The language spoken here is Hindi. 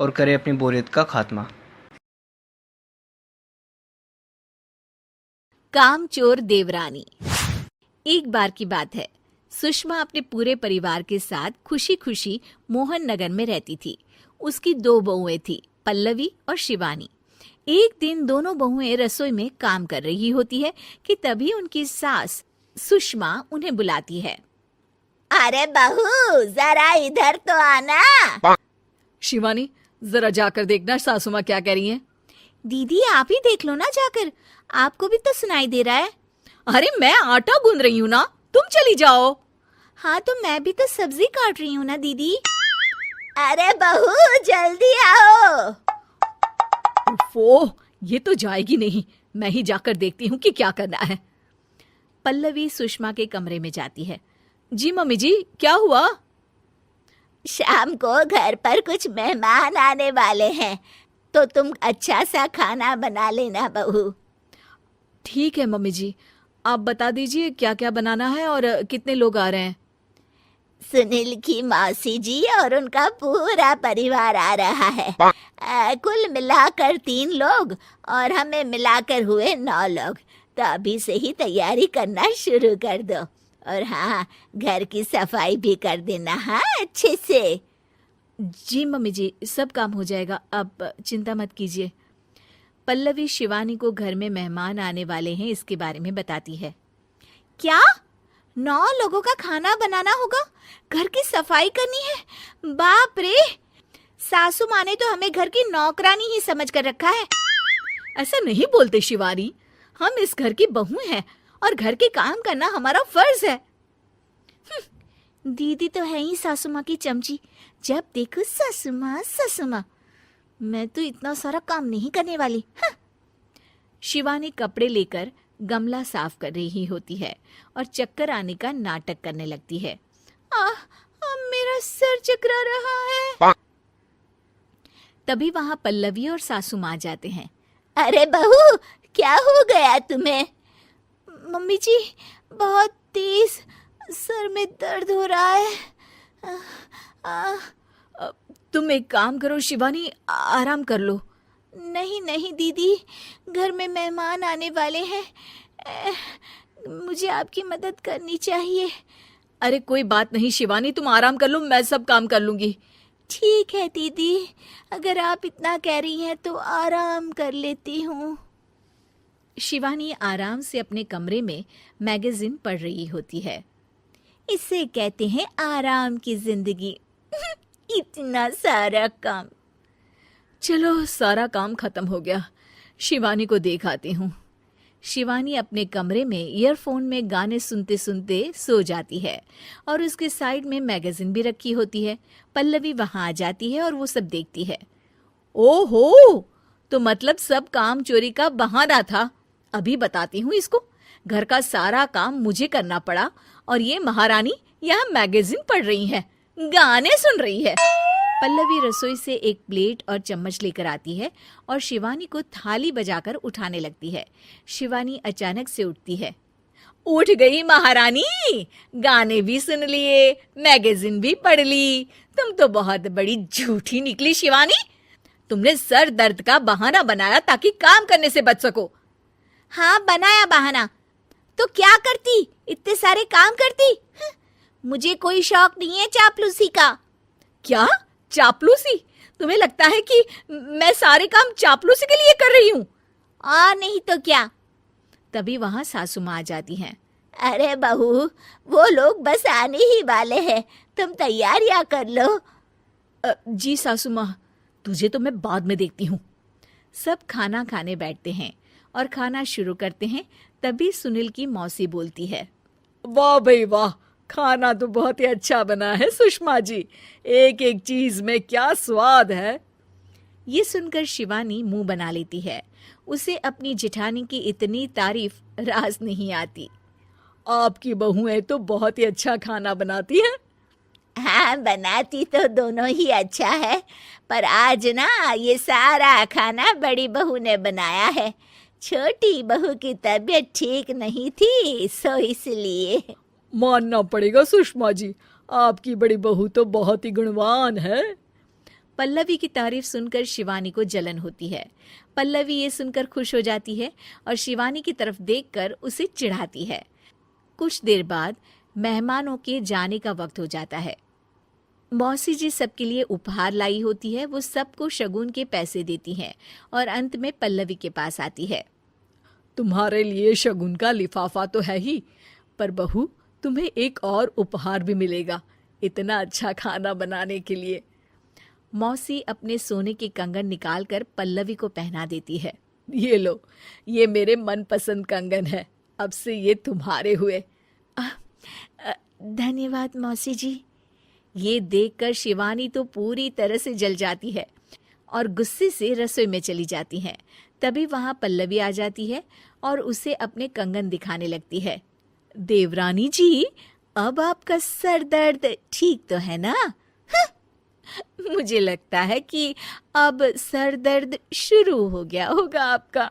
और करे अपनी बोरियत का खात्मा। कामचोर देवरानी। एक बार की बात है, सुषमा अपने पूरे परिवार के साथ खुशी खुशी मोहन नगर में रहती थी। उसकी 2 बहुएं थी, पल्लवी और शिवानी। एक दिन दोनों बहुएं रसोई में काम कर रही होती है कि तभी उनकी सास सुषमा उन्हें बुलाती है। अरे बहू, जरा इधर तो आना। शिवानी, जरा जाकर देखना सासू माँ क्या कह रही हैं। दीदी आप ही देख लो ना जाकर, आपको भी तो सुनाई दे रहा है। अरे मैं आटा गूंद रही हूँ ना, तुम चली जाओ। हाँ तो मैं भी तो सब्जी काट रही हूँ ना दीदी। अरे बहू जल्दी आओ। ओह, ये तो जाएगी नहीं, मैं ही जाकर देखती हूँ कि क्या करना है। पल्लवी सुषमा के कमरे में जाती है। जी मम्मी जी, क्या हुआ? शाम को घर पर कुछ मेहमान आने वाले हैं, तो तुम अच्छा सा खाना बना लेना बहू। ठीक है मम्मी जी, आप बता दीजिए क्या क्या बनाना है और कितने लोग आ रहे हैं। सुनील की मौसी जी और उनका पूरा परिवार आ रहा है। कुल मिलाकर 3 लोग और हमें मिलाकर हुए 9 लोग। तो अभी से ही तैयारी करना शुरू कर दो। और हाँ, घर की सफाई भी कर देना, हाँ अच्छे से। जी मम्मी जी, सब काम हो जाएगा, आप चिंता मत कीजिए। पल्लवी शिवानी को घर में मेहमान आने वाले हैं इसके बारे में बताती है। क्या 9 लोगों का खाना बनाना होगा, घर की सफाई करनी है? बाप रे, सासू माँ ने तो हमें घर की नौकरानी ही समझ कर रखा है। ऐसा नहीं बोलते शिवानी, हम इस घर की बहू हैं और घर के काम करना हमारा फर्ज है। दीदी तो है ही सासू माँ की चमची, जब देखो सासू माँ सासू माँ। मैं तो इतना सारा काम नहीं करने वाली। शिवानी कपड़े लेकर गमला साफ कर रही होती है और चक्कर आने का नाटक करने लगती है। मेरा सर चकरा रहा है। तभी वहां पल्लवी और सासू माँ जाते हैं। अरे बहू, क्या हो गया तुम्हें? मम्मी जी, बहुत तेज सर में दर्द हो रहा है। तुम एक काम करो शिवानी, आराम कर लो। नहीं नहीं दीदी, घर में मेहमान आने वाले हैं, मुझे आपकी मदद करनी चाहिए। अरे कोई बात नहीं शिवानी, तुम आराम कर लो, मैं सब काम कर लूंगी। ठीक है दीदी, अगर आप इतना कह रही हैं तो आराम कर लेती हूँ। शिवानी आराम से अपने कमरे में मैगजीन पढ़ रही होती है। इसे कहते हैं आराम की जिंदगी। इतना सारा काम। चलो सारा काम खत्म हो गया, शिवानी को देख आती हूँ। शिवानी अपने कमरे में ईयरफोन में गाने सुनते सुनते सो जाती है और उसके साइड में मैगजीन भी रखी होती है। पल्लवी वहां आ जाती है और वो सब देखती है। ओहो, तो मतलब सब काम चोरी का बहाना था। अभी बताती हूँ इसको। घर का सारा काम मुझे करना पड़ा और ये महारानी यहाँ मैगजीन पढ़ रही है, गाने सुन रही है। पल्लवी रसोई से एक प्लेट और चम्मच लेकर आती है और शिवानी को थाली बजाकर उठाने लगती है। शिवानी अचानक से उठती है। उठ गई महारानी, गाने भी सुन लिए, मैगजीन भी पढ़ ली। तुम तो बहुत बड़ी झूठी निकली शिवानी। तुमने सर दर्द का बहाना बनाया ताकि काम करने से बच सको। हाँ बनाया बहाना, तो क्या करती, इतने सारे काम करती। मुझे कोई शौक नहीं है चापलूसी का। क्या चापलूसी? तुम्हें लगता है कि मैं सारे काम चापलूसी के लिए कर रही हूँ? नहीं तो क्या। तभी वहां सासू माँ आ जाती हैं। अरे बहू, वो लोग बस आने ही वाले हैं, तुम तैयारियां कर लो। जी सासू माँ, तुझे तो मैं बाद में देखती हूँ। सब खाना खाने बैठते हैं और खाना शुरू करते हैं। तभी सुनील की मौसी बोलती है। वाह भाई वाह, खाना तो बहुत ही अच्छा बना है सुषमा जी, एक एक चीज में क्या स्वाद है। ये सुनकर शिवानी मुंह बना लेती है। उसे अपनी जेठानी की इतनी तारीफ रास नहीं आती। आपकी बहुएं तो बहुत ही अच्छा खाना बनाती हैं। हाँ बनाती तो दोनों ही अच्छा है, पर आज ना ये सारा खाना बड़ी बहू ने बनाया है। छोटी बहू की तबीयत ठीक नहीं थी, सो इसलिए। मानना पड़ेगा सुषमा जी, आपकी बड़ी बहू तो बहुत ही गुणवान है। पल्लवी की तारीफ सुनकर शिवानी को जलन होती है। पल्लवी ये सुनकर खुश हो जाती है और शिवानी की तरफ देखकर उसे चिढ़ाती है। कुछ देर बाद मेहमानों के जाने का वक्त हो जाता है। मौसी जी सबके लिए उपहार लाई होती है। वो सबको शगुन के पैसे देती हैं और अंत में पल्लवी के पास आती है। तुम्हारे लिए शगुन का लिफाफा तो है ही, पर बहू तुम्हें एक और उपहार भी मिलेगा इतना अच्छा खाना बनाने के लिए। मौसी अपने सोने के कंगन निकालकर पल्लवी को पहना देती है। ये लो, ये मेरे मनपसंद कंगन है, अब से ये तुम्हारे हुए। धन्यवाद मौसी जी। ये देखकर शिवानी तो पूरी तरह से जल जाती है और गुस्से से रसोई में चली जाती है। तभी वहां पल्लवी आ जाती है और उसे अपने कंगन दिखाने लगती है। देवरानी जी, अब आपका सर दर्द ठीक तो है ना? मुझे लगता है कि अब सर दर्द शुरू हो गया होगा आपका।